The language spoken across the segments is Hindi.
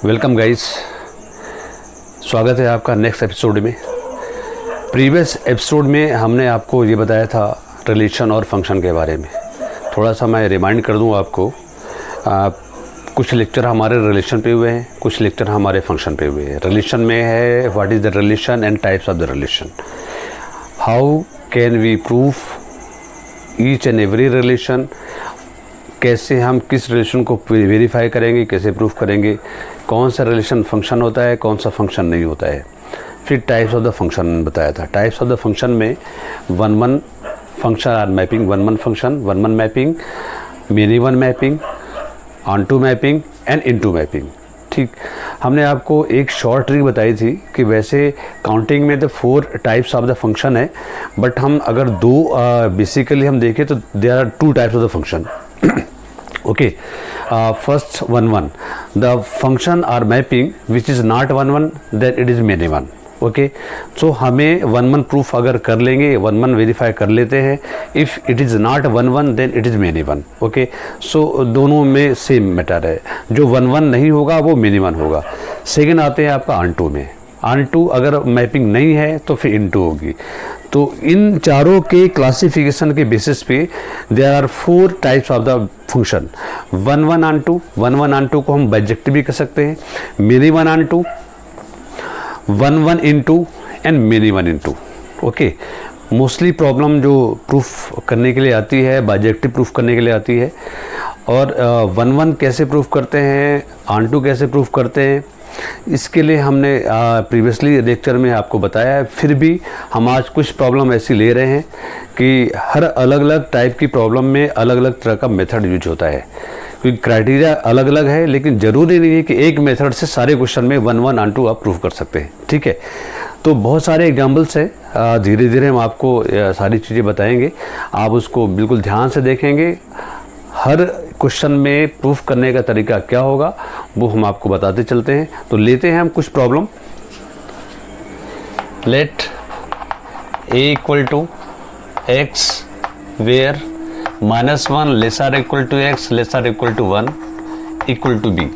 वेलकम गाइस, स्वागत है आपका नेक्स्ट एपिसोड में। प्रीवियस एपिसोड में हमने आपको ये बताया था रिलेशन और फंक्शन के बारे में। थोड़ा सा मैं रिमाइंड कर दूं आपको, कुछ लेक्चर हमारे रिलेशन पे हुए हैं, कुछ लेक्चर हमारे फंक्शन पे हुए हैं। रिलेशन में है what is the relation and types of the relation, how can we proof each and every relation, कैसे हम किस रिलेशन को वेरीफाई करेंगे, कैसे प्रूफ करेंगे, कौन सा रिलेशन फंक्शन होता है, कौन सा फंक्शन नहीं होता है। फिर टाइप्स ऑफ द फंक्शन बताया था। टाइप्स ऑफ द फंक्शन में one function or mapping, one function, one mapping, many one mapping, onto mapping and into mapping. ठीक, हमने आपको एक शॉर्ट ट्रिक बताई थी कि वैसे काउंटिंग में तो 4 टाइप्स ऑफ द फंक्शन है, बट हम अगर बेसिकली हम देखें तो there are 2 types of the function. Okay, first one, the function are mapping which is not one, then it is many one. Okay, so हमें वन प्रूफ अगर कर लेंगे, वन वेरीफाई कर लेते हैं। If it is not one then it is many one. Okay, so दोनों में सेम मैटर है, जो वन नहीं होगा वो मेनी वन होगा। सेकेंड आते हैं आपका ऑन टू में। ऑन टू अगर मैपिंग नहीं है तो फिर इन टू होगी। तो इन चारों के क्लासिफिकेशन के बेसिस पे there are 4 types of the function. One onto को हम बाइजेक्टिव भी कर सकते हैं, many one onto, one into and many one into. Okay, mostly problem जो प्रूफ करने के लिए आती है, बाइजेक्टिव प्रूफ करने के लिए आती है। और वन कैसे प्रूफ करते हैं, ऑन टू कैसे प्रूफ करते हैं, इसके लिए हमने प्रीवियसली लेक्चर में आपको बताया है। फिर भी हम आज कुछ प्रॉब्लम ऐसी ले रहे हैं कि हर अलग अलग टाइप की प्रॉब्लम में अलग अलग तरह का मेथड यूज होता है, क्योंकि क्राइटेरिया अलग अलग है, लेकिन ज़रूरी नहीं है कि एक मेथड से सारे क्वेश्चन में वन ऑन टू आप प्रूफ कर सकते हैं। ठीक है, तो बहुत सारे एग्जाम्पल्स हैं, धीरे धीरे हम आपको सारी चीज़ें बताएंगे, आप उसको बिल्कुल ध्यान से देखेंगे। हर क्वेश्चन में प्रूफ करने का तरीका क्या होगा वो हम आपको बताते चलते हैं। तो लेते हैं हम कुछ problem. Let a equal to x where -1 lesser equal to x lesser equal to 1 equal to b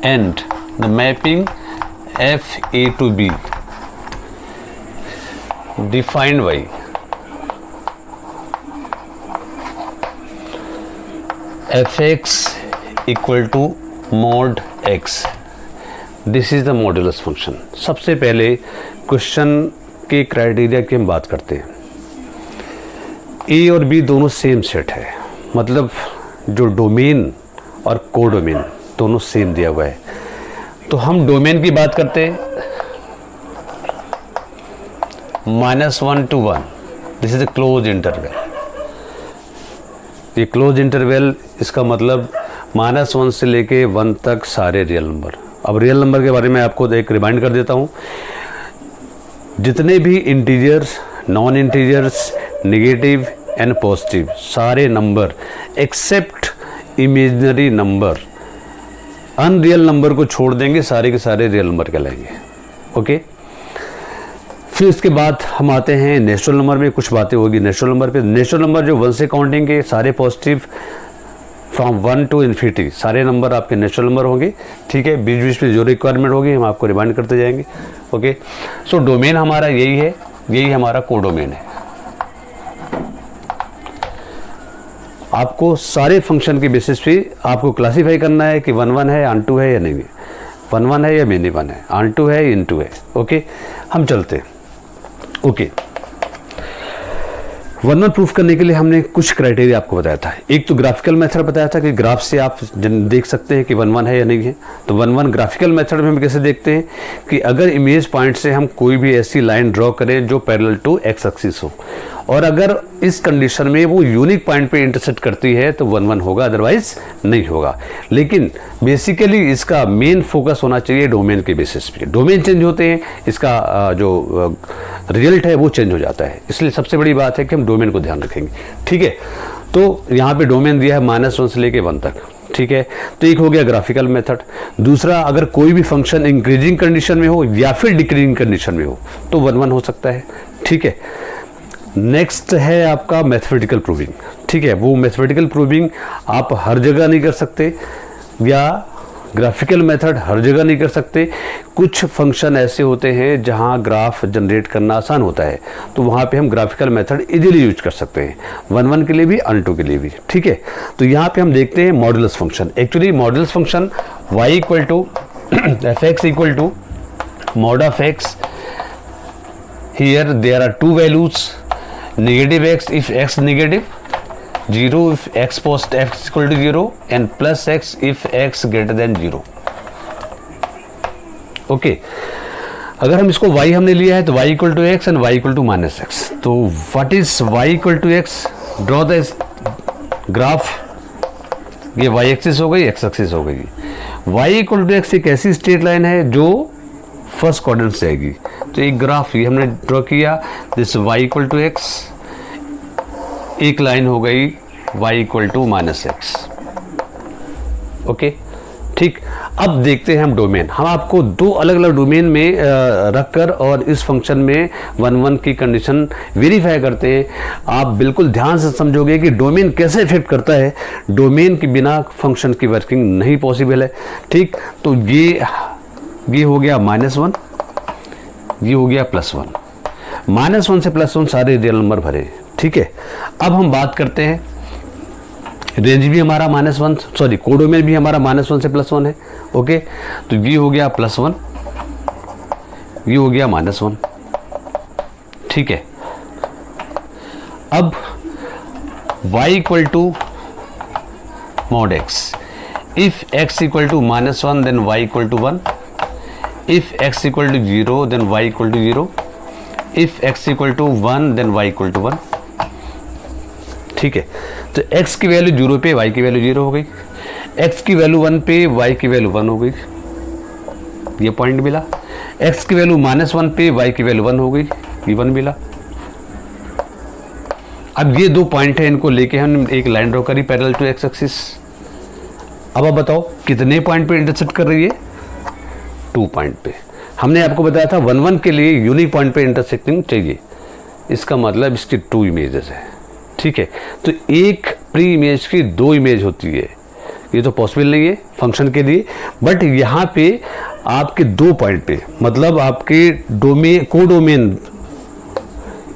and the mapping f a to b defined by fx equal to mod x। This is the modulus function. सबसे पहले क्वेश्चन के क्राइटेरिया की हम बात करते हैं। ए और बी दोनों सेम सेट है, मतलब जो डोमेन और कोडोमेन दोनों सेम दिया हुआ है। तो हम डोमेन की बात करते हैं, -1 to 1, this is the close interval. ये क्लोज इंटरवल, इसका मतलब -1 से लेके 1 तक सारे रियल नंबर। अब रियल नंबर के बारे में आपको एक रिमाइंड कर देता हूँ। जितने भी integers, non integers, negative and positive, सारे number except imaginary number, unreal number को छोड़ देंगे, सारे के सारे रियल नंबर कहलाएंगे। ओके, फिर इसके बाद हम आते हैं नेचुरल नंबर में। कुछ बातें होगी नेचुरल नंबर पे। नेचुरल नंबर जो 1 से काउंटिंग के सारे पॉजिटिव, फ्रॉम 1 टू इन्फिनिटी सारे नंबर आपके नेचुरल नंबर होंगे। ठीक है, बीच बीच में जो रिक्वायरमेंट होगी हम आपको रिमाइंड करते जाएंगे। ओके, सो डोमेन हमारा यही है, यही हमारा कोडोमेन है। आपको सारे फंक्शन के बेसिस पे आपको क्लासीफाई करना है कि वन है, ऑन टू है या नहीं है, वन है या मेनी वन है, ऑन टू है, इन टू है। ओके, हम चलते हैं। ओके, वन प्रूफ करने के लिए हमने कुछ क्राइटेरिया आपको बताया था। एक तो ग्राफिकल मेथड बताया था कि ग्राफ से आप देख सकते हैं कि वन है या नहीं है। तो वन ग्राफिकल मेथड में हम कैसे देखते हैं कि अगर इमेज पॉइंट से हम कोई भी ऐसी लाइन ड्रॉ करें जो पैरेलल टू एक्स एक्सिस हो, और अगर इस कंडीशन में वो यूनिक पॉइंट पे इंटरसेक्ट करती है तो वन होगा, अदरवाइज नहीं होगा। लेकिन बेसिकली इसका मेन फोकस होना चाहिए डोमेन के बेसिस पे। डोमेन चेंज होते हैं, इसका जो रिजल्ट है वो चेंज हो जाता है। इसलिए सबसे बड़ी बात है कि हम डोमेन को ध्यान रखेंगे। ठीक है, तो यहाँ पे डोमेन दिया है -1 से लेके 1 तक। ठीक है, तो एक हो गया ग्राफिकल मेथड। दूसरा, अगर कोई भी फंक्शन इंक्रीजिंग कंडीशन में हो या फिर डिक्रीजिंग कंडीशन में हो तो वन हो सकता है। ठीक है, नेक्स्ट है आपका मैथमेटिकल प्रूविंग। ठीक है, वो मैथमेटिकल प्रूविंग आप हर जगह नहीं कर सकते, या ग्राफिकल मेथड हर जगह नहीं कर सकते, कुछ फंक्शन ऐसे होते हैं जहां ग्राफ जनरेट करना आसान होता है, तो वहां पे हम ग्राफिकल मेथड इजीली यूज कर सकते हैं, 1 के लिए भी, अन2 के लिए भी। ठीक है, तो यहाँ पे हम देखते हैं modulus function. Actually modulus function y equal to f x equal to mod of x, here there are two values, negative x if x negative, 0 if x post x equal to 0 and plus x if x greater than 0। Okay, अगर हम इसको y हमने लिया है तो y equal to x and y equal to minus x. तो what is y equal to x? Draw the graph. ये y एक्सिस हो गई, x एक्सिस हो गई। y इक्वल टू एक्स एक ऐसी स्ट्रेट लाइन है जो फर्स्ट क्वाड्रेंट से आएगी। तो एक ग्राफ ये हमने ड्रॉ किया, this y equal to x, एक लाइन हो गई y equal to minus x. Okay, ठीक। अब देखते हैं हम डोमेन। हम आपको दो अलग अलग डोमेन में रखकर और इस फंक्शन में 1 की कंडीशन वेरीफाई करते हैं। आप बिल्कुल ध्यान से समझोगे कि डोमेन कैसे इफेक्ट करता है। डोमेन के बिना फंक्शन की वर्किंग नहीं पॉसिबल है। ठीक, तो ये हो गया -1, ये हो गया +1। -1 से +1 सारे रियल नंबर भरे। ठीक है, अब हम बात करते हैं, रेंज भी हमारा -1, सॉरी कोडोमेन भी हमारा -1 से +1 है। ओके, तो ये हो गया +1, ये हो गया -1। ठीक है, अब y equal to mod x, if x equal to -1 then y equal to 1, if x equal to 0 then y equal to 0, if x equal to 1 then y equal to 1। ठीक है, तो x की वैल्यू 0 पे y की वैल्यू 0 हो गई, x की वैल्यू 1 पे y की वैल्यू 1 हो गई, ये पॉइंट मिला। x की वैल्यू -1 पे y की वैल्यू 1 हो गई, ये 1 मिला। अब ये दो पॉइंट है, इनको लेके हम एक लाइन ड्रॉ करी पैरेलल टू x एक्सिस। अब आप बताओ कितने पॉइंट पे इंटरसेक्ट कर रही है? 2 पॉइंट पे। हमने आपको बताया था 1 के लिए यूनिक पॉइंट पे इंटरसेक्टिंग चाहिए, इसका मतलब इसकी 2 इमेजेस है। ठीक है, तो एक प्री इमेज की 2 इमेज होती है, ये तो पॉसिबल नहीं है फंक्शन के लिए, बट यहाँ पे आपके 2 पॉइंट पे, मतलब आपके कोडोमेन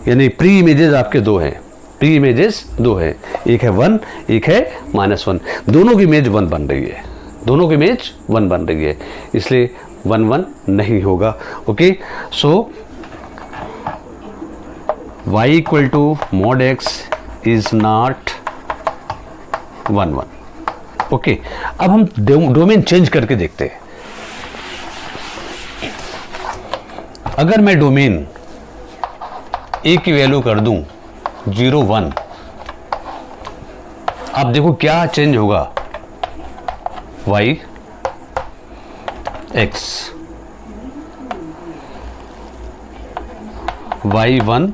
यानी प्री इमेजेस आपके 2 हैं, प्री इमेजेस 2 हैं, एक है 1 एक है -1, दोनों की इमेज 1 बन रही है, दोनों की इमेज 1 बन रही है, इसलिए 1 नहीं होगा। Okay, so y equal to mod x is not 1। Okay, अब हम डोमेन चेंज करके देखते हैं। अगर मैं डोमेन a की वैल्यू कर दूं 0 1, आप देखो क्या चेंज होगा, y x y1,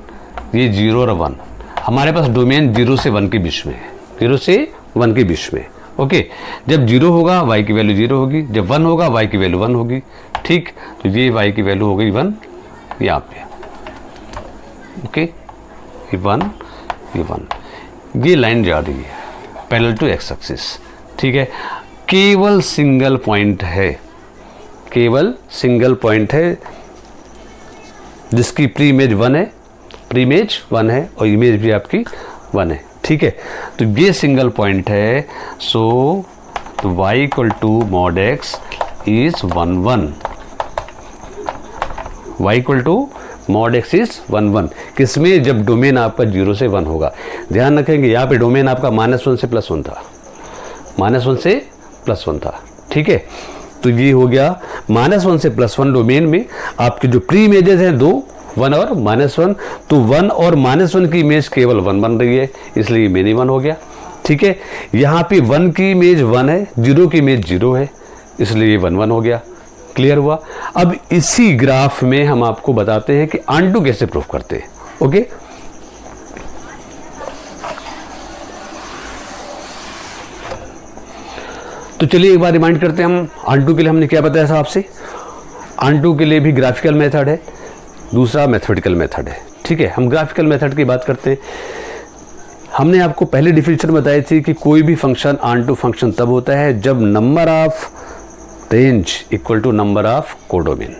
ये 0 और 1, हमारे पास डोमेन 0 से 1 के बीच में है, 0 से 1 के बीच में। ओके, जब 0 होगा y की वैल्यू 0 होगी, जब 1 होगा y की वैल्यू 1 होगी। ठीक, तो ये y की वैल्यू हो गई 1 यहाँ पे। ओके, ये 1 ये 1, ये लाइन जा रही है पैरेलल टू x एक्सिस। ठीक है, केवल सिंगल पॉइंट है, केवल सिंगल पॉइंट है जिसकी प्री इमेज 1 है, प्री इमेज 1 है और इमेज भी आपकी 1 है। ठीक है, तो ये सिंगल पॉइंट है, सो तो y equal to mod x is 1 1, y equal to mod x is 1 1। किसमें? जब डोमेन आपका 0 से 1 होगा। ध्यान रखेंगे यहाँ पे डोमेन आपका -1 से +1 था, -1 से +1 था। ठीक है, तो ये हो गया -1 से +1 डोमेन में आपके जो प्री इमेजेस हैं 2, 1 और -1, तो 1 और -1 की इमेज केवल 1 बन रही है, इसलिए मिनी 1 हो गया। ठीक है, यहाँ पे 1 की इमेज 1 है, 0 की इमेज 0 है, इसलिए ये 1 1 हो गया। क्लियर हुआ? अब इसी ग्राफ में हम आपको बताते हैं कि अनडू कैसे प्रूफ करते हैं। ओके, तो चलिए एक बार रिमाइंड करते हैं हम अनडू के लिए हमने क्या बताया था आपसे। अनडू के लिए भी ग्राफिकल मेथड है, दूसरा मैथमेटिकल मेथड है। ठीक है, हम ग्राफिकल मेथड की बात करते हैं। हमने आपको पहले डिफिनेशन बताई थी कि कोई भी फंक्शन अनडू फंक्शन तब होता है जब number of range equal to number of codomain.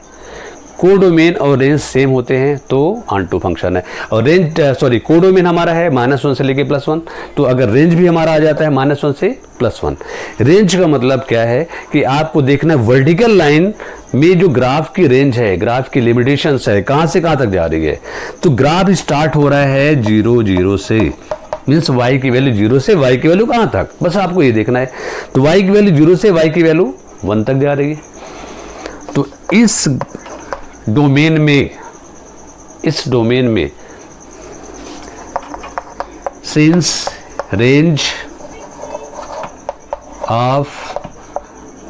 Codomain और रेंज सेम होते हैं तो ऑन2 फंक्शन है। और रेंज कोडोमेन हमारा है -1 से लेके +1, तो अगर रेंज भी हमारा आ जाता है -1 से +1। रेंज का मतलब क्या है कि आपको देखना है वर्टिकल लाइन में जो ग्राफ की रेंज है, ग्राफ की लिमिटेशंस है, कहाँ से कहाँ तक जा रही है। तो ग्राफ स्टार्ट हो रहा है 0 0 से, मीन्स y की वैल्यू 0 से y की वैल्यू कहाँ तक, बस आपको ये देखना है। तो y की वैल्यू 0 से y की वैल्यू 1 तक जा रही है। तो इस डोमेन में since range of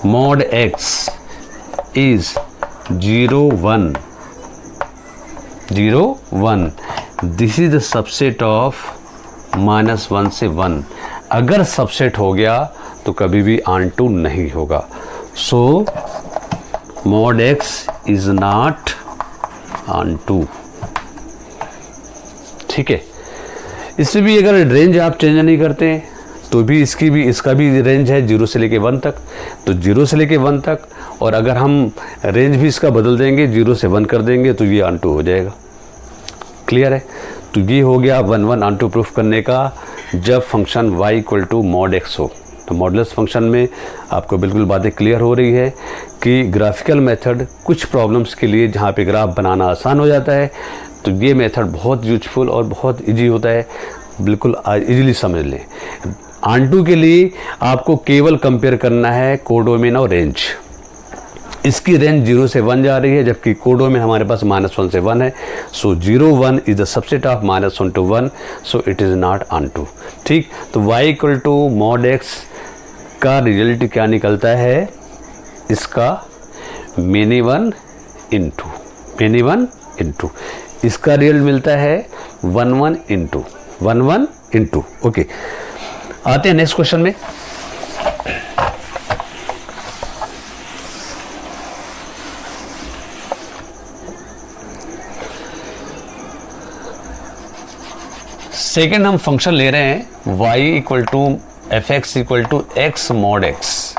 mod x is 0 1 this is the subset of -1 से 1। अगर सबसेट हो गया तो कभी भी ऑन2 नहीं होगा। सो mod x is not ऑन2। ठीक है, इससे भी अगर रेंज आप चेंज नहीं करते तो भी इसका भी रेंज है 0 से लेके 1 तक, तो 0 से लेके 1 तक। और अगर हम रेंज भी इसका बदल देंगे, 0 से 1 कर देंगे, तो ये ऑन2 हो जाएगा। क्लियर है? तो ये हो गया 1 1 ऑन2 प्रूफ करने का जब function y equal to mod x हो। तो मॉडुलस फंक्शन में आपको बिल्कुल बातें क्लियर हो रही है कि ग्राफिकल मेथड कुछ प्रॉब्लम्स के लिए जहाँ पे ग्राफ बनाना आसान हो जाता है, तो ये मेथड बहुत यूजफुल और बहुत इजी होता है, बिल्कुल इजीली समझ लें। ऑन2 के लिए आपको केवल कंपेयर करना है कोडोमेन और रेंज। इसकी रेंज 0 से 1 जा रही है, जबकि कोडोमेन हमारे पास -1 से 1 है। So 0 1 is the subset of -1 to 1, so it is not onto. ठीक, तो y equal to mod x का रिजल्ट क्या निकलता है, इसका मेनी वन इंटू इसका रिजल्ट मिलता है 1 1 इंटू। ओके, आते हैं नेक्स्ट क्वेश्चन में। सेकेंड हम फंक्शन ले रहे हैं y equal to f x equal to x mod x।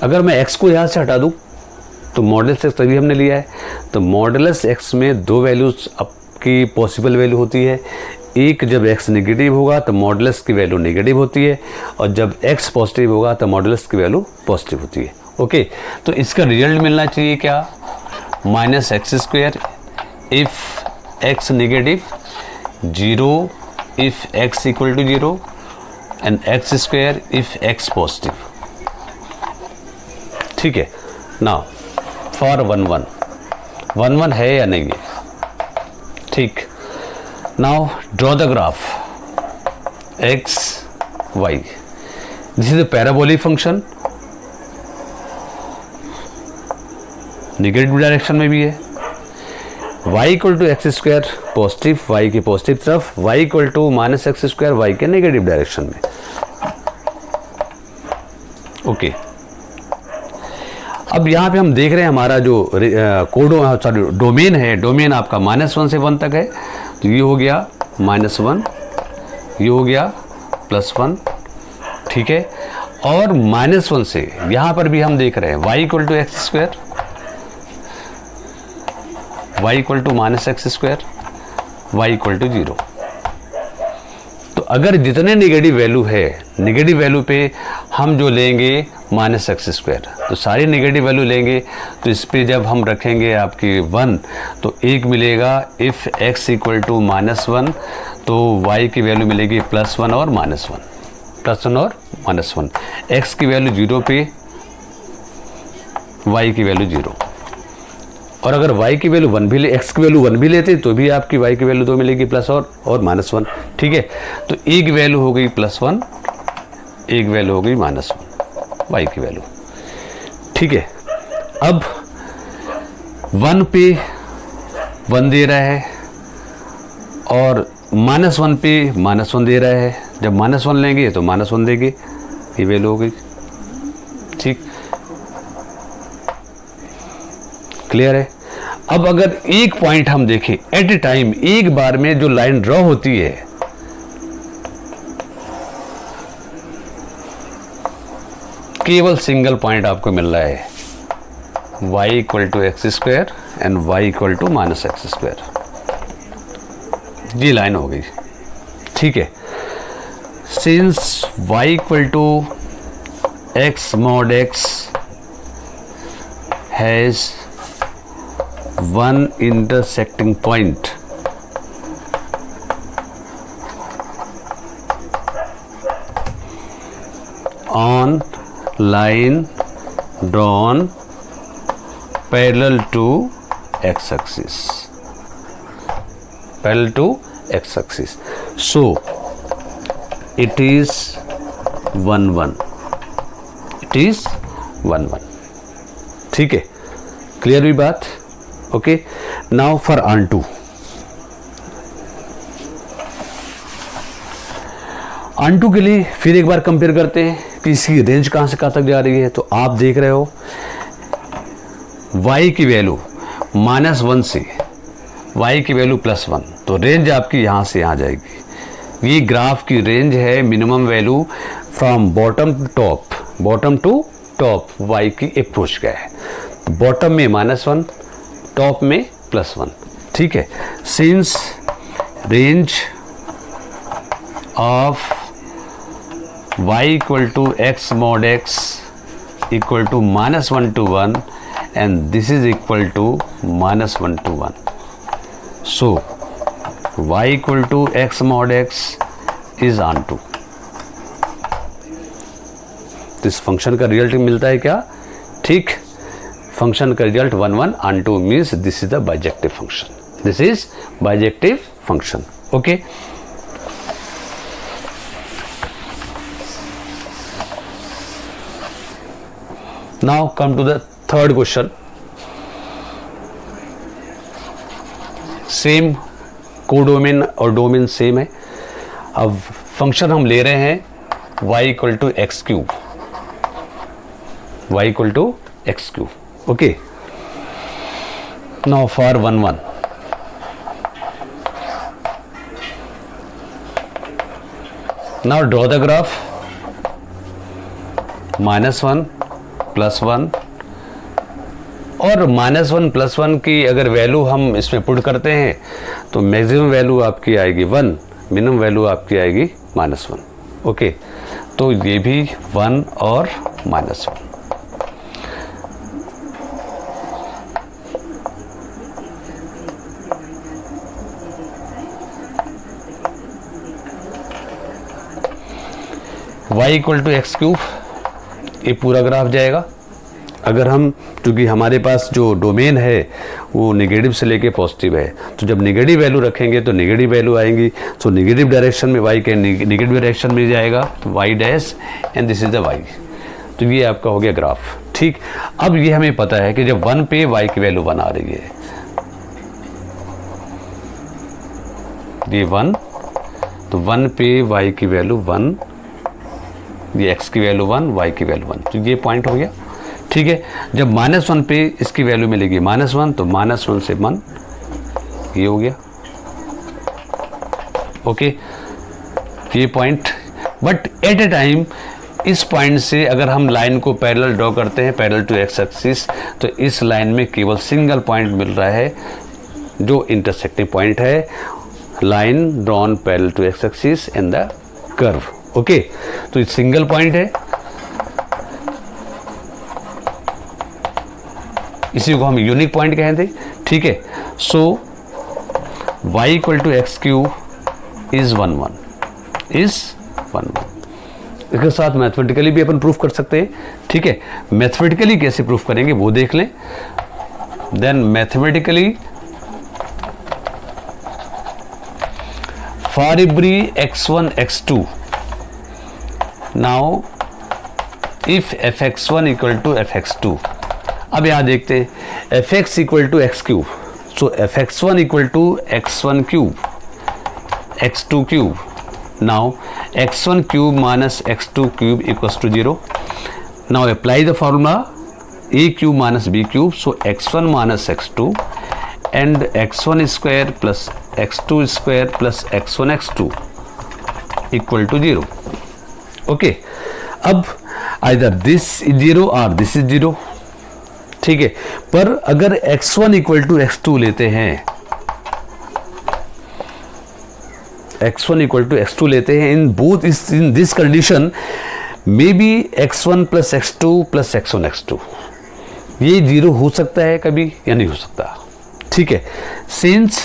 अगर मैं x को यहाँ से हटा दूँ तो मॉडुलस x तभी हमने लिया है। तो मॉडुलस x में दो वैल्यूज आपकी पॉसिबल वैल्यू होती है। एक जब x नेगेटिव होगा तो मॉडुलस की वैल्यू नेगेटिव होती है, और जब x पॉजिटिव होगा तो मॉडुलस की वैल्यू पॉजिटिव होती है। ओके, तो इसका रिजल्ट मिलना चाहिए क्या, -x² if x negative, 0 if x equal to 0 and x² if x positive। ठीक है, नाउ फॉर 1 1 है या नहीं है। ठीक, now draw the graph x y। This is a parabolic function, negative direction में भी है। y equal to x² positive, y के पॉजिटिव तरफ, y equal to -x², y के नेगेटिव डायरेक्शन में। ओके, अब यहाँ पे हम देख रहे हैं हमारा जो डोमेन है, डोमेन आपका -1 से 1 तक है। तो ये हो गया -1, ये हो गया +1। ठीक है, और -1 से यहाँ पर भी हम देख रहे हैं y equal to x², y equal to -x², y equal to 0। तो अगर जितने नेगेटिव वैल्यू है, नेगेटिव वैल्यू पे हम जो लेंगे -x², तो सारी नेगेटिव वैल्यू लेंगे। तो इस पे जब हम रखेंगे आपकी 1, तो एक मिलेगा इफ़ x इक्वल टू -1, तो y की वैल्यू मिलेगी +1 और -1, x की वैल्यू 0 पे y की वैल्यू 0। और अगर y की वैल्यू 1 भी ले, x की वैल्यू 1 भी लेते तो भी आपकी y की वैल्यू 2 मिलेगी, प्लस और -1। ठीक है, तो एक वैल्यू हो गई +1, एक वैल्यू हो गई -1 y की वैल्यू। ठीक है, अब 1 पे 1 दे रहा है और -1 पे -1 दे रहा है। जब -1 लेंगे तो -1 देंगे, ये वैल्यू हो गई। ठीक, क्लियर है। अब अगर एक पॉइंट हम देखें एट ए टाइम, एक बार में जो लाइन ड्रॉ होती है, केवल सिंगल पॉइंट आपको मिल रहा है, y equal to x square and y equal to minus x square. ये लाइन हो गई, ठीक है। Since y equal to x mod x has one intersecting point, on line drawn parallel to x-axis, parallel to x-axis. So it is 1 1. It is 1 1. ठीक है, क्लियर हुई बात? Okay, now for onto के लिए फिर एक बार कंपेयर करते हैं कि इसकी रेंज कहाँ से कहाँ तक जा रही है। तो आप देख रहे हो y की वैल्यू -1 से y की वैल्यू +1, तो रेंज आपकी यहाँ से यहाँ जाएगी। ये ग्राफ की रेंज है minimum value from bottom to top y की अप्रोच का है। तो बॉटम में -1, टॉप में +1, ठीक है। Since range of y equal to x mod x equal to -1 to 1 and this is equal to -1 to 1. So y equal to x mod x is onto. तो इस फंक्शन का रिजल्ट मिलता है क्या? ठीक, फंक्शन का result 1 1 onto means this is the bijective function. This is bijective function. Okay. Now come to the third question. Same codomain और डोमेन सेम है। अब फंक्शन हम ले रहे हैं y equal to x cube, y equal to x cube. Okay, now for 1 1, now draw the graph -1 +1 और -1 +1 की अगर वैल्यू हम इसमें पुट करते हैं तो मैक्सिमम वैल्यू आपकी आएगी 1, मिनिमम वैल्यू आपकी आएगी -1। ओके, तो ये भी 1 और -1। y equal to x cube, ये पूरा ग्राफ जाएगा। अगर हम, क्योंकि हमारे पास जो डोमेन है वो नेगेटिव से लेके पॉजिटिव है, तो जब नेगेटिव वैल्यू रखेंगे तो नेगेटिव वैल्यू आएंगी। तो नेगेटिव डायरेक्शन में y के नेगेटिव डायरेक्शन में जाएगा, तो y dash and this is the y। तो ये आपका हो गया ग्राफ। ठीक, अब ये हमें पता है कि जब 1 पे y की वैल्यू 1 आ रही है, ये 1, तो 1 पे y की वैल्यू 1, ये x की वैल्यू 1, y की वैल्यू 1, तो ये पॉइंट हो गया। ठीक है, जब -1 पे इसकी वैल्यू मिलेगी -1, तो -1 से 1 ये हो गया। ओके, ये point, but at A time इस पॉइंट से अगर हम लाइन को पैरेलल ड्रॉ करते हैं, पैरेलल टू एक्स एक्सिस, तो इस लाइन में केवल सिंगल पॉइंट मिल रहा है जो इंटरसेक्टिंग पॉइंट है, line drawn parallel to x axis in the curve. Okay, तो ये सिंगल पॉइंट है, इसी को हम यूनिक पॉइंट कहते हैं। ठीक है, so y equal to x cube is 1 1, is 1 1। इसके साथ मैथमेटिकली भी अपन प्रूफ कर सकते हैं। ठीक है, मैथमेटिकली कैसे प्रूफ करेंगे वो देख लें। Then mathematically for every x1 x2, now if fx1 equal to fx2, अब यहां देखते हैं fx equal to x cube, so fx1 equal to x1 cube, x2 cube, now x1 cube minus x2 cube equals to 0। Now apply the formula a cube minus b cube, so x1 minus x2 and x1 square plus x2 square plus x1 x2 equal to 0। Okay, अब आइदर दिस इज 0 और दिस इज 0, ठीक है। पर अगर x1 इक्वल टू x2 लेते हैं, x1 इक्वल टू x2 लेते हैं, in both in this condition may be x1 plus x2 plus x1 x2, ये 0 हो सकता है कभी या नहीं हो सकता, ठीक है। Since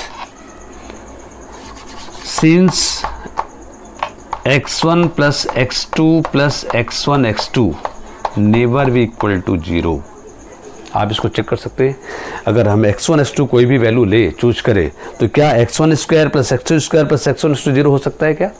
x1 plus x2 plus x1 x2 never be equal to 0, आप इसको चेक कर सकते हैं। अगर हम x1 x2 कोई भी वैल्यू ले चूज करें तो क्या x1 square plus x2 square plus x1 x2 0 हो सकता है क्या?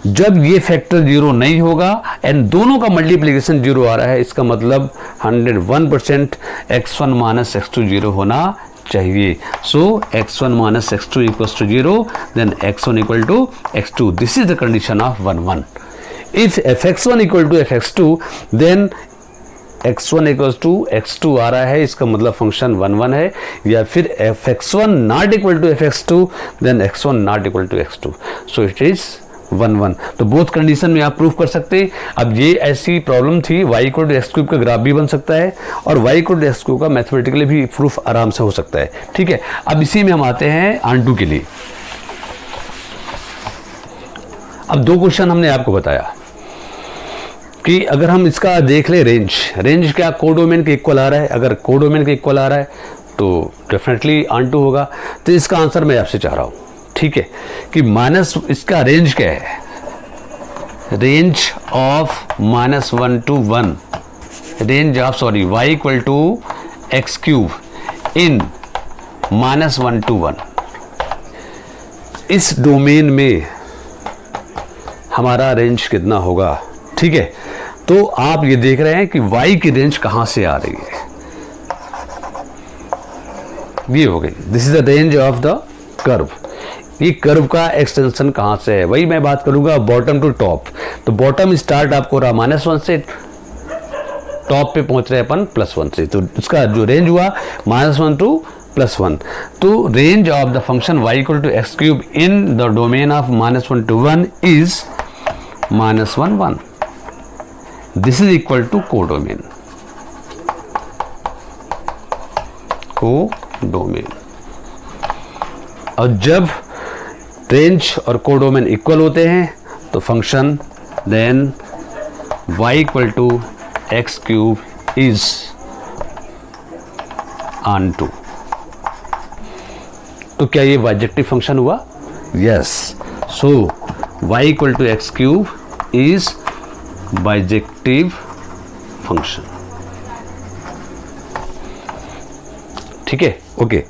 जब ये फैक्टर 0 नहीं होगा एंड दोनों का मल्टीप्लिकेशन 0 आ रहा है, इसका मतलब 101% x1 माइनस x2 0 होना चाहिए। So x1 minus x2 equals to 0, then x1 equal to x2। This is the condition of 1 1। If fx1 equal to fx2 then x1 equals to x2 आ रहा है, इसका मतलब फंक्शन 1 1 है। या फिर fx1 not equal to fx2 then x1 not equal to x2, so it is 1 1। तो बोथ कंडीशन में आप प्रूफ कर सकते हैं। अब ये ऐसी प्रॉब्लम थी, y equal to x cube का ग्राफ भी बन सकता है और y equal to x cube का मैथमेटिकली भी प्रूफ आराम से हो सकता है, ठीक है। अब इसी में हम आते हैं आंटू के लिए। अब दो क्वेश्चन हमने आपको बताया कि अगर हम इसका देख ले रेंज क्या कोडोमेन के इक्वल आ रहा है, अगर कोडोमेन के इक्वल आ रहा है तो डेफिनेटली आंटू होगा। तो इसका आंसर मैं आपसे चाह रहा हूं, ठीक है, कि माइनस इसका रेंज क्या है, range of -1 to 1, range of y equal to x cube in -1 to 1। इस डोमेन में हमारा रेंज कितना होगा, ठीक है। तो आप ये देख रहे हैं कि y की रेंज कहां से आ रही है, ये हो गई, this is the range of the curve. ये कर्व का एक्सटेंशन कहां से है, वही मैं बात करूंगा बॉटम टू टॉप। तो बॉटम स्टार्ट आपको रहा -1 से, टॉप पे पहुंच रहे अपन +1 से, तो इसका जो रेंज हुआ -1 to +1। तो range of the function y equal to x cube in the domain of -1 to 1 is -1 1। This is equal to codomain, और जब रेंज और कोडोमेन इक्वल होते हैं तो function then y equal to x cube is onto. तो क्या ये बाइजेक्टिव फंक्शन हुआ? Yes. So y equal to x cube is bijective function, ठीक है, okay.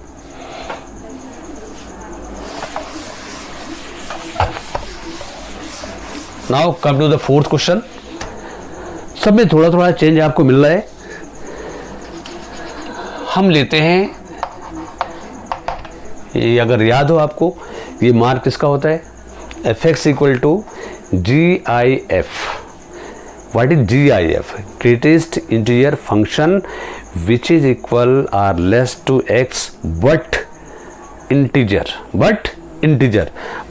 Now come to the fourth question. सब में थोड़ा थोड़ा चेंज आपको मिल रहा है। हम लेते हैं, ये अगर याद हो आपको, ये मार्क किसका होता है, fx equal to GIF। What is GIF? Greatest integer function which is equal or less to x but integer.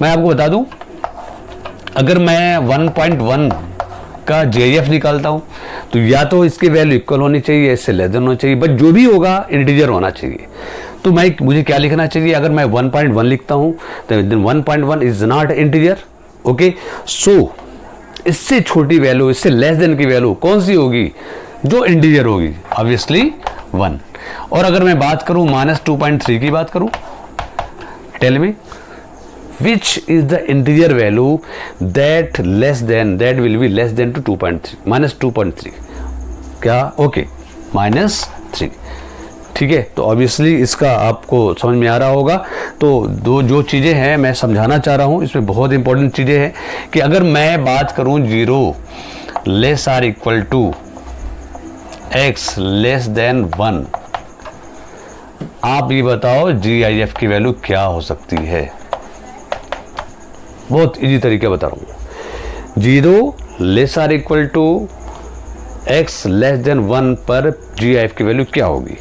मैं आपको बता दूं, अगर मैं 1.1 का GIF निकालता हूं तो या तो इसकी वैल्यू इक्वल होनी चाहिए, इससे लेस देन होना चाहिए, बट जो भी होगा इंटीजर होना चाहिए। तो मुझे क्या लिखना चाहिए? अगर मैं 1.1 लिखता हूं तो 1.1 इज नॉट इंटीजर, ओके। सो इससे छोटी वैल्यू, इससे लेस देन की वैल्यू कौन सी होगी? जो इंटीजर होगी, ऑब्वियसली 1। और अगर मैं बात करूं -2.3 की बात करूं, tell me which is the integer value that will be less than to 2.3 -2.3 क्या? ओके, -3, ठीक है। तो ऑब्वियसली इसका आपको समझ में आ रहा होगा। तो जो चीज़ें हैं मैं समझाना चाह रहा हूँ, इसमें बहुत इंपॉर्टेंट चीज़ें हैं कि अगर मैं बात करूँ 0 less or equal to x less than 1, आप ये बताओ GIF की वैल्यू क्या हो सकती है? बहुत इजी तरीके बता रहा हूँ। 0 less or equal to x less than 1 पर GIF की वैल्यू क्या होगी?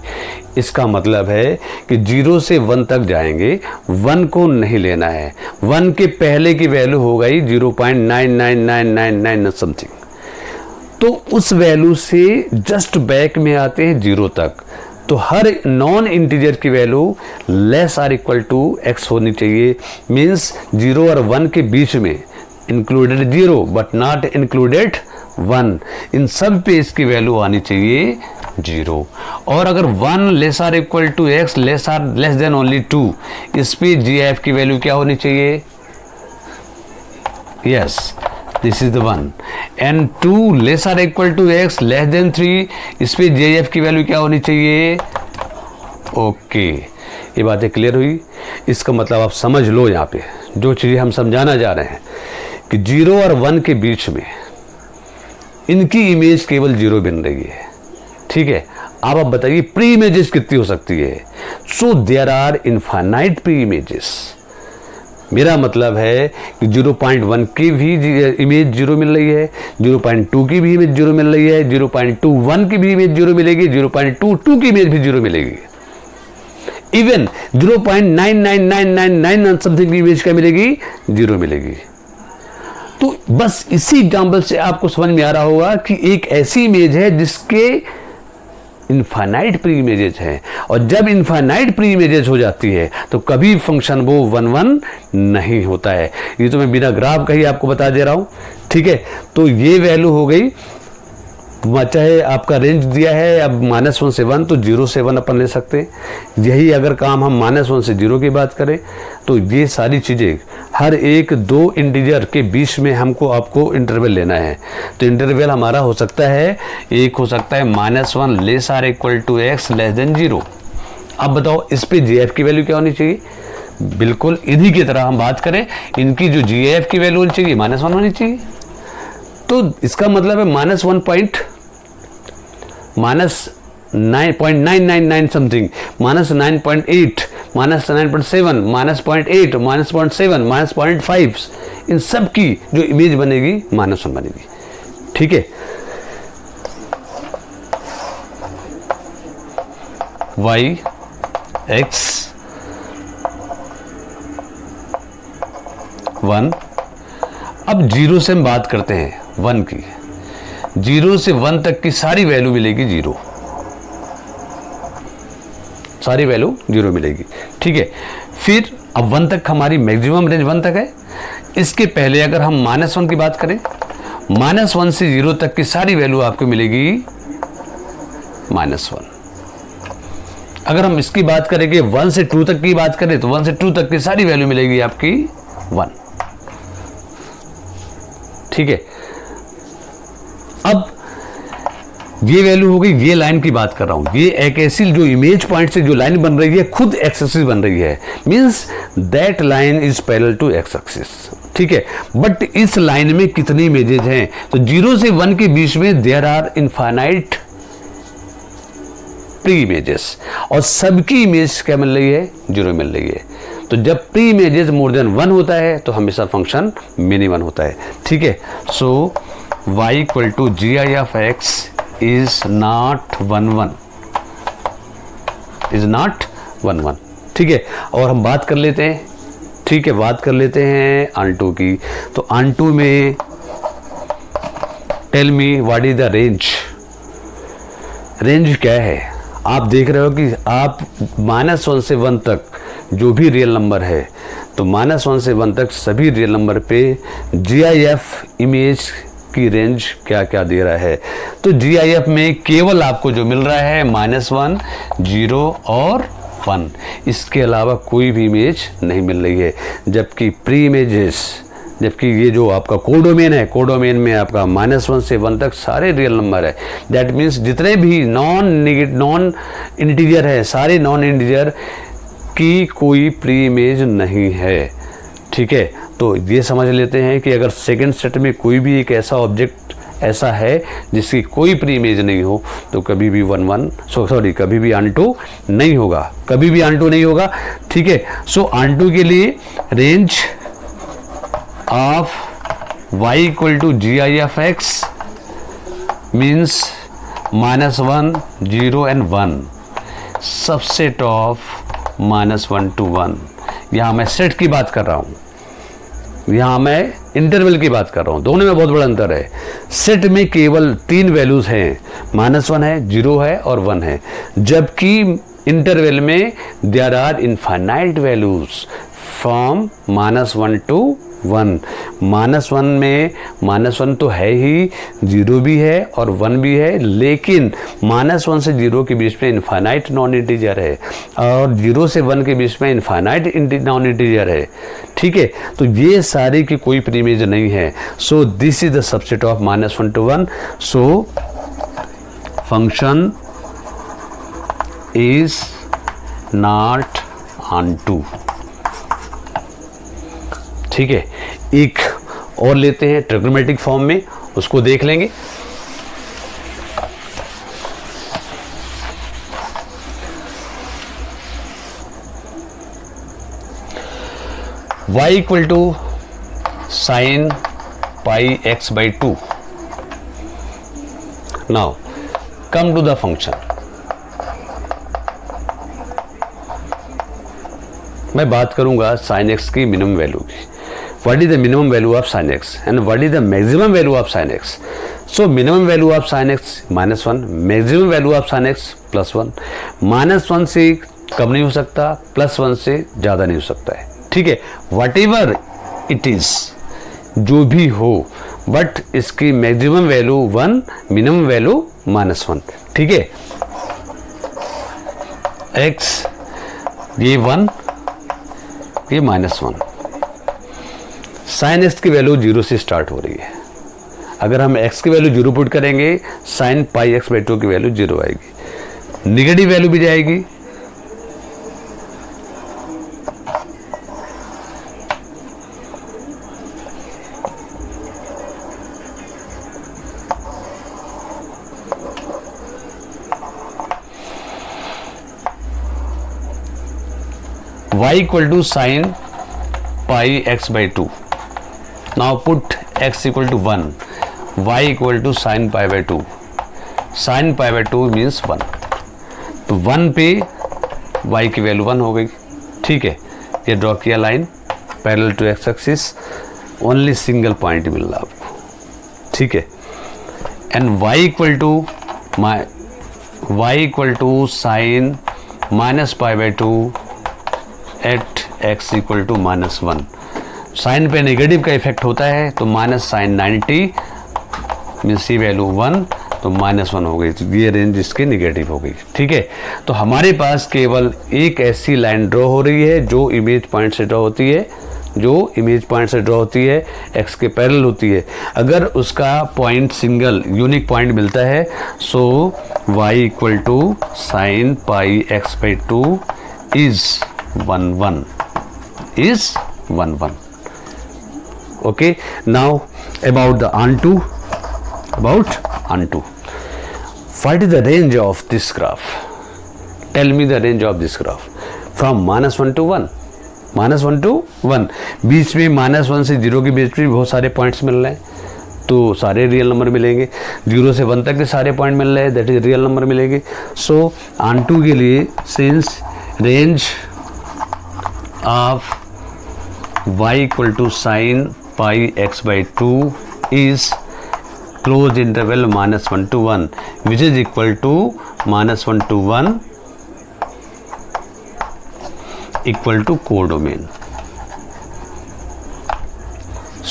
इसका मतलब है कि 0 से 1 तक जाएंगे, 1 को नहीं लेना है। 1 के पहले की वैल्यू हो गई 0.99999 समथिंग। तो तो उस वैल्यू से जस्ट बैक में आते हैं 0 तक। तो हर नॉन इंटीजर की value less or equal to x होनी चाहिए। मीन्स 0 और 1 के बीच में इंक्लूडेड 0 बट नॉट इंक्लूडेड 1, इन सब पे इसकी वैल्यू आनी चाहिए 0। और अगर 1 less or equal to x less than only 2, इस पे GIF की वैल्यू क्या होनी चाहिए? Yes, this is the 1। And 2 less or equal to x less than 3, इस पे GIF की वैल्यू क्या होनी चाहिए? ओके, ये बातें क्लियर हुई। इसका मतलब आप समझ लो, यहाँ पे जो चीज़ें हम समझाना जा रहे हैं कि 0 और 1 के बीच में इनकी इमेज केवल 0 बन रही है। ठीक है, अब आप बताइए प्री इमेजेस कितनी हो सकती है? So there are infinite pre images. मेरा मतलब है कि 0.1 की भी इमेज 0 मिल रही है, 0.2 की भी इमेज 0 मिल रही है, 0.21 की भी इमेज 0 मिलेगी, 0.22 की इमेज भी 0 मिलेगी। इवन 0.99999 समथिंग की इमेज क्या मिलेगी? 0 मिलेगी। तो बस इसी एग्जाम्पल से आपको समझ में आ रहा होगा कि एक ऐसी इमेज है जिसके इनफाइनाइट प्री इमेजेस हैं, और जब इनफाइनाइट प्री इमेजेस हो जाती है तो कभी फंक्शन वो 1 नहीं होता है। ये तो मैं बिना ग्राफ का ही आपको बता दे रहा हूँ। ठीक है, तो ये वैल्यू हो गई, चाहे आपका रेंज दिया है अब -1 से 1, तो 0 से 1 अपन ले सकते हैं। यही अगर काम हम -1 से 0 की बात करें तो ये सारी चीज़ें हर एक 2 इंटीजर के बीच में आपको इंटरवल लेना है। तो इंटरवल हमारा हो सकता है, एक हो सकता है -1 less or equal to x less than 0। अब बताओ इस पे GIF की वैल्यू क्या होनी चाहिए? बिल्कुल इन्हीं की तरह हम बात करें, इनकी जो GIF की वैल्यू होनी चाहिए -1 होनी चाहिए। तो इसका मतलब है -9.999 समथिंग, -9.8, -9.7, -0.8, -0.7, -0.5, इन सब की जो इमेज बनेगी -1 बनेगी। ठीक है, y x 1। अब 0 से हम बात करते हैं 1 की। 0 से 1 तक की सारी वैल्यू मिलेगी 0, सारी वैल्यू 0 मिलेगी। ठीक है, फिर अब 1 तक हमारी मैक्सिमम रेंज 1 तक है। इसके पहले अगर हम -1 की बात करें, -1 से 0 तक की सारी वैल्यू आपको मिलेगी -1। अगर हम इसकी बात करें कि 1 से 2 तक की बात करें तो 1 से 2 तक की सारी वैल्यू मिलेगी आपकी 1। ठीक है, अब ये वैल्यू हो गई, ये लाइन की बात कर रहा हूं। ये एक ऐसी जो इमेज पॉइंट से जो लाइन बन रही है खुद एक्स एक्सिस बन रही है, means that line is parallel to x axis. ठीक है, बट इस लाइन में कितनी इमेजेस हैं? तो 0 से 1 के बीच में there are infinite pre images, और सबकी इमेज क्या मिल रही है? 0 मिल रही है। तो जब प्री इमेजेस मोर देन 1 होता है तो हमेशा फंक्शन मिनिमम होता है। ठीक है, so y equal to GIF x is not 1 1। ठीक है, और हम बात कर लेते हैं, ठीक है, बात कर लेते हैं onto की। तो onto में tell me what is the range? Range क्या है? आप देख रहे हो कि आप -1 से 1 तक जो भी रियल नंबर है, तो -1 से 1 तक सभी रियल नंबर पे GIF इमेज की रेंज क्या क्या दे रहा है। तो GIF में केवल आपको जो मिल रहा है -1, 0 और 1, इसके अलावा कोई भी इमेज नहीं मिल रही है। जबकि प्री इमेजेस, जबकि ये जो आपका कोडोमेन है, कोडोमेन में आपका -1 से 1 तक सारे रियल नंबर है। दैट मीन्स जितने भी नॉन इंटीजर है, सारे नॉन इंटीजर की कोई प्री इमेज नहीं है। ठीक है, तो ये समझ लेते हैं कि अगर सेकंड सेट में कोई भी एक ऐसा ऑब्जेक्ट ऐसा है जिसकी कोई प्री इमेज नहीं हो तो कभी भी कभी भी onto नहीं होगा, कभी भी onto नहीं होगा। ठीक है, सो onto के लिए range of y equal to GIF x means -1, 0 and 1, subset of -1 to 1। यहाँ मैं सेट की बात कर रहा हूँ, यहाँ मैं इंटरवल की बात कर रहा हूँ, दोनों में बहुत बड़ा अंतर है। सेट में केवल 3 वैल्यूज़ हैं, -1 है, 0 है और 1 है, जबकि इंटरवल में there are infinite values from -1 to 1। -1 में -1 तो है ही, 0 भी है और 1 भी है, लेकिन -1 से 0 के बीच में इनफाइनाइट नॉन इंटीजर है और 0 से 1 के बीच में इनफाइनाइट नॉन इंटीजर है। ठीक है, तो ये सारे की कोई प्रीमेज नहीं है। So this is the subset of -1 to 1। So function is not onto. ठीक है, एक और लेते हैं ट्रिग्नोमेट्रिक फॉर्म में, उसको देख लेंगे। y equal to sine pi x by 2। Now come to the function. मैं बात करूंगा साइन x की मिनिमम वैल्यू की। What is the minimum value of sin x and what is the maximum value of sin x? So minimum value of sin x -1, maximum value of sin x +1। -1 से कम नहीं हो सकता, +1 से ज़्यादा नहीं हो सकता है। ठीक है, whatever it is, जो भी हो, बट इसकी मैक्सिमम वैल्यू 1, मिनिमम वैल्यू -1। ठीक है, x ये 1, ये -1। साइन x की वैल्यू 0 से स्टार्ट हो रही है। अगर हम x की वैल्यू 0 पुट करेंगे, साइन पाई x बाई 2 की वैल्यू 0 आएगी, निगेटिव वैल्यू भी जाएगी। y equal to sine pi x by 2। Now put x equal to 1, y equal to sine pi by 2। Sine pi by 2 means 1, तो 1 पे y की वैल्यू 1 हो गई। ठीक है, ये ड्रॉ किया line parallel to x axis, only single point मिल रहा आपको। ठीक है, and y equal to sine minus pi by 2 at x equal to -1। Sine पे नेगेटिव का इफेक्ट होता है, तो माइनस साइन 90 मीन्स ये वैल्यू 1, तो -1 हो गई, तो ये रेंज इसकी नेगेटिव हो गई। ठीक है, तो हमारे पास केवल एक ऐसी लाइन ड्रॉ हो रही है जो इमेज पॉइंट से ड्रॉ होती है, x के पैरेलल होती है। अगर उसका पॉइंट सिंगल यूनिक पॉइंट मिलता है, so y equal to sine pi x by 2 is 1, 1। Okay, now about onto. What is the range of this graph? Tell me the range of this graph from -1 to 1। -1 to 1, बीच में -1 से 0 के बीच में बहुत सारे पॉइंट्स मिल रहे हैं, तो सारे रियल नंबर मिलेंगे। 0 से 1 तक के सारे पॉइंट मिल रहे हैं, दैट इज रियल नंबर मिलेंगे। सो onto के लिए since range of y equal to sine pi x by 2 is closed interval -1 to 1, which is equal to -1 to 1 equal to codomain.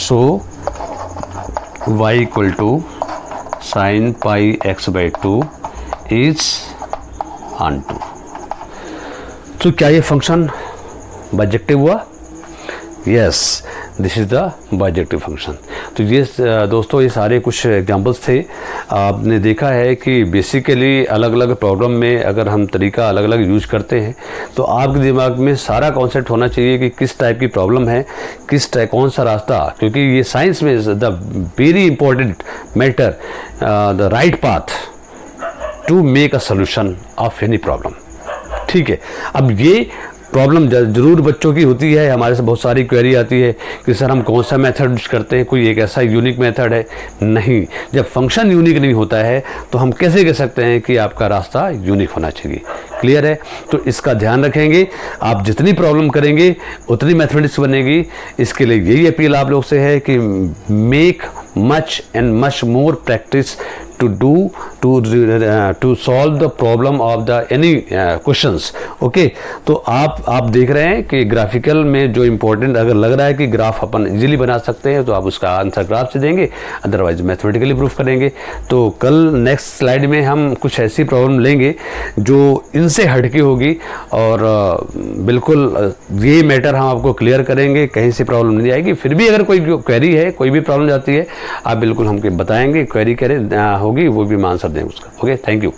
So y equal to sin pi x by 2 is onto. तो क्या ये फंक्शन बाइजेक्टिव हुआ? Yes, this is the bijective function. तो ये दोस्तों ये सारे कुछ एग्जांपल्स थे। आपने देखा है कि बेसिकली अलग अलग प्रॉब्लम में अगर हम तरीका अलग अलग यूज करते हैं तो आपके दिमाग में सारा कॉन्सेप्ट होना चाहिए कि किस टाइप की प्रॉब्लम है, किस टाइप कौन सा रास्ता, क्योंकि ये साइंस में the very important matter the right path to make a solution of any problem. ठीक है, अब ये प्रॉब्लम ज़रूर बच्चों की होती है, हमारे से बहुत सारी क्वेरी आती है कि सर हम कौन सा मेथड यूज करते हैं, कोई एक ऐसा यूनिक मेथड है? नहीं, जब फंक्शन यूनिक नहीं होता है तो हम कैसे कह सकते हैं कि आपका रास्ता यूनिक होना चाहिए? क्लियर है? तो इसका ध्यान रखेंगे, आप जितनी प्रॉब्लम करेंगे उतनी मैथमेटिक्स बनेगी। इसके लिए यही अपील आप लोग से है कि make much and much more practice to do to solve the problem of the any questions. Okay, तो आप देख रहे हैं कि ग्राफिकल में जो इम्पोर्टेंट अगर लग रहा है कि ग्राफ अपन इजीली बना सकते हैं तो आप उसका आंसर ग्राफ से देंगे, अदरवाइज मैथमेटिकली प्रूफ करेंगे। तो कल नेक्स्ट स्लाइड में हम कुछ ऐसी प्रॉब्लम लेंगे जो इनसे हटके होगी और बिल्कुल ये मैटर हम आपको क्लियर करेंगे, कहीं से प्रॉब्लम नहीं आएगी। फिर भी अगर कोई क्वेरी है, कोई भी प्रॉब्लम जाती है, आप बिल्कुल हमको बताएंगे, क्वेरी करें होगी वो भी हम आंसर देंगे उसका। Okay, thank you.